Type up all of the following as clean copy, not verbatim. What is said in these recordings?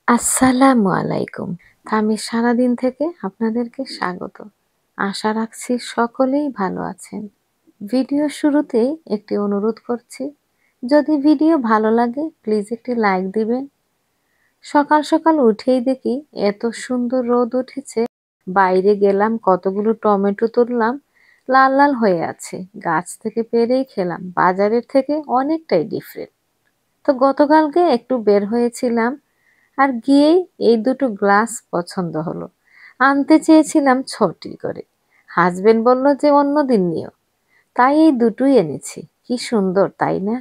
আসসালামু আলাইকুম। আমি সারাদিন থেকে আপনাদেরকে স্বাগত। আশা রাখছি সকলেই ভালো আছেন। ভিডিও শুরুতেই একটি অনুরোধ করছি, যদি ভিডিও ভালো লাগে প্লিজ একটি লাইক দিবেন। সকাল সকাল উঠেই দেখি এত সুন্দর রোদ উঠেছে। বাইরে গেলাম, কতগুলো টমেটো তুললাম, লাল লাল হয়ে আছে। গাছ থেকে পেড়েই খেলাম, বাজারের থেকে অনেকটাই ডিফারেন্ট। তো গতকালকে একটু বের হয়েছিলাম, আর গিয়েই এই দুটো গ্লাস পছন্দ হলো। আনতে চেয়েছিলাম ছটি করে, হাজবেন্ড বলল যে অন্যদিন নিও, তাই এই দুটোই এনেছি। কি সুন্দর তাই না?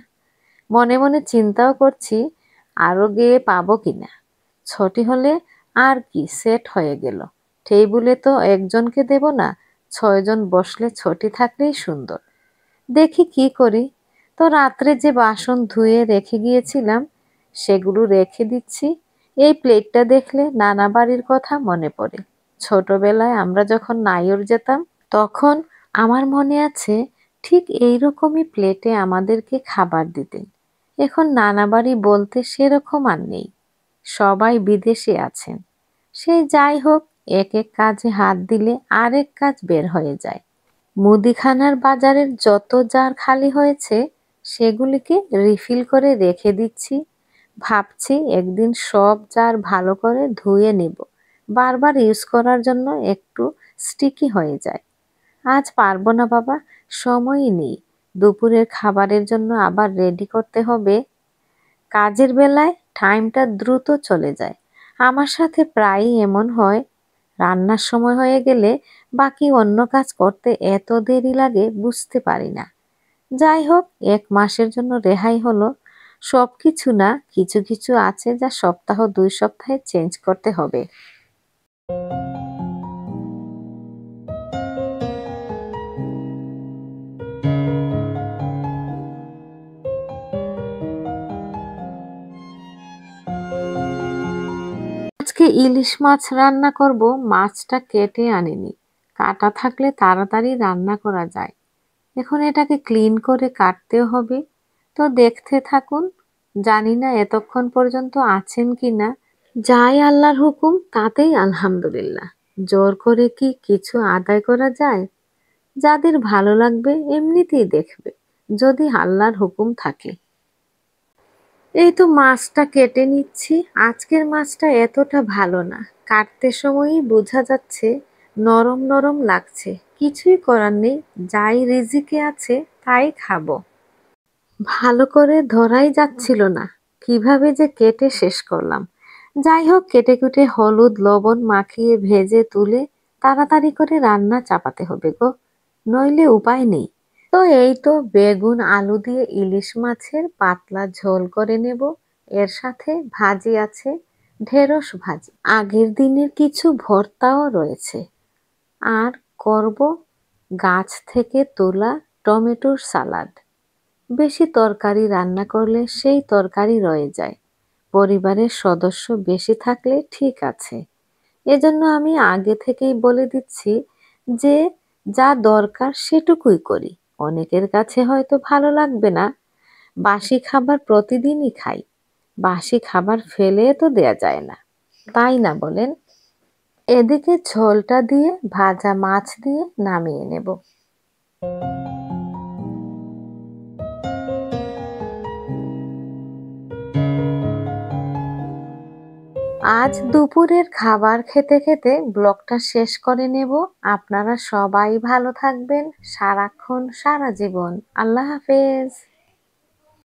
মনে মনে চিন্তাও করছি আরো গিয়ে পাবো কিনা। ছটি হলে আর কি সেট হয়ে গেল। টেবিলে তো একজনকে দেব না, 6 জন বসলে ছটি থাকলেই সুন্দর। দেখি কি করি। তো রাত্রে যে বাসন ধুয়ে রেখে গিয়েছিলাম সেগুলো রেখে দিচ্ছি। এই প্লেটটা দেখলে নানা বাড়ির কথা মনে পড়ে। ছোটবেলায় আমরা যখন নাইর যেতাম তখন আমার মনে আছে ঠিক এইরকমই প্লেটে আমাদেরকে খাবার দিতেন। এখন নানা বাড়ি বলতে সেরকম আর নেই, সবাই বিদেশে আছেন। সে যাই হোক, এক এক কাজে হাত দিলে আরেক কাজ বের হয়ে যায়। মুদিখানার বাজারের যত জার খালি হয়েছে সেগুলিকে রিফিল করে রেখে দিচ্ছি। ভাবছি একদিন সব জার ভালো করে ধুয়ে নেব, বারবার ইউজ করার জন্য একটু স্টিকি হয়ে যায়। আজ পারবো না বাবা, সময়ই নেই। দুপুরের খাবারের জন্য আবার রেডি করতে হবে। কাজের বেলায় টাইমটা দ্রুত চলে যায়। আমার সাথে প্রায়ই এমন হয়, রান্নার সময় হয়ে গেলে বাকি অন্য কাজ করতে এত দেরি লাগে বুঝতে পারি না। যাই হোক, 1 মাসের জন্য রেহাই হলো। সবকিছু না, কিছু কিছু আছে যা সপ্তাহ 2 সপ্তাহে চেঞ্জ করতে হবে। আজকে ইলিশ মাছ রান্না করব। মাছটা কেটে আনিনি, কাটা থাকলে তাড়াতাড়ি রান্না করা যায়। এখন এটাকে ক্লিন করে কাটতেও হবে। তো দেখতে থাকুন, জানি না এতক্ষণ পর্যন্ত আছেন কিনা। যাই আল্লাহর হুকুম তাতেই আলহামদুলিল্লাহ। জোর করে কি কিছু আদায় করা যায়? যাদের ভালো লাগবে এমনিতেই দেখবে, যদি আল্লাহর হুকুম থাকে। এই তো মাছটা কেটে নিচ্ছি। আজকের মাছটা এতটা ভালো না, কাটতে সময়ই বোঝা যাচ্ছে নরম নরম লাগছে। কিছুই করার নেই, যাই রিজিকে আছে তাই খাবো। ভালো করে ধরাই যাচ্ছিল না, কিভাবে যে কেটে শেষ করলাম। যাই হোক, কেটে কুটে হলুদ লবণ মাখিয়ে ভেজে তুলে তাড়াতাড়ি করে রান্না চাপাতে হবে গো, নইলে উপায় নেই। তো এই তো বেগুন আলু দিয়ে ইলিশ মাছের পাতলা ঝোল করে নেব। এর সাথে ভাজি আছে, ঢেঁড়স ভাজি, আগের দিনের কিছু ভর্তাও রয়েছে। আর করব গাছ থেকে তোলা টমেটোর সালাড। বেশি তরকারি রান্না করলে সেই তরকারি রয়ে যায়। পরিবারের সদস্য বেশি থাকলে ঠিক আছে। এজন্য আমি আগে থেকেই বলে দিচ্ছি যে যা দরকার সেটুকুই করি। অনেকের কাছে হয়তো ভালো লাগবে না, বাসি খাবার প্রতিদিনই খাই। বাসি খাবার ফেলে তো দেয়া যায় না, তাই না বলেন? এদিকে ঝোলটা দিয়ে ভাজা মাছ দিয়ে নামিয়ে নেব। আজ দুপুরের খাবার খেতে খেতে ব্লগটা শেষ করে নেব। আপনারা সবাই ভালো থাকবেন সারাক্ষণ সারা জীবন। আল্লাহ হাফেজ।